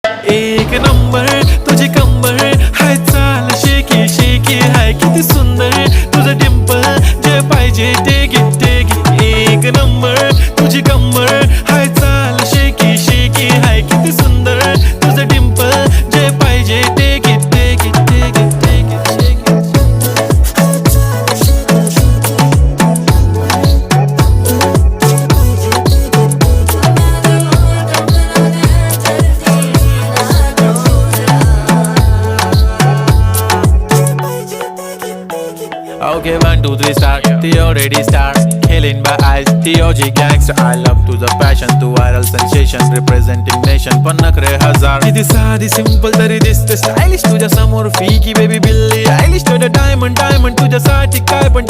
एक नंबर तुझी कंबर हाय, चाल शेकी शेकी हाय, किती सुंदर तुझं डिंपल, जे पाहिजे ते घे ते घे. एक नंबर तुझी कंबर हाय, चाल शेकी शेकी हाय, किती सुंदर तुझं डिंपल, जे पाहिजे ते घे ते घे ते घे ते घे ते घे. Okay, 1, 2, 3 start. The already start. Killing by eyes. The OG gangster. I love to the passion, to viral sensation, representing nation. पन्नकरे हजार. किती साधी simple तरी दिसते stylish तुझ्या समोर. फीकी baby बिल्ली. Stylish to the diamond, diamond तुझ्यासाठी काय पण